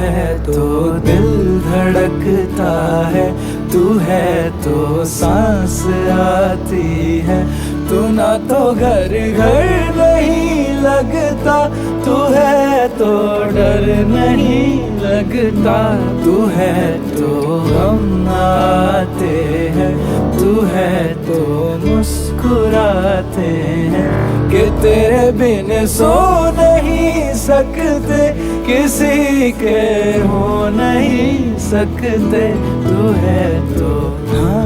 है तो दिल धड़कता है, तू है तो सांस आती है। तू ना तो घर घर नहीं लगता, तू है तो डर नहीं लगता। तू है तो गम आते हैं, तू है तो मुस्कुराते हैं। कि तेरे बिन सो नहीं सकते, किसी के हो नहीं सकते। तू है तो हाँ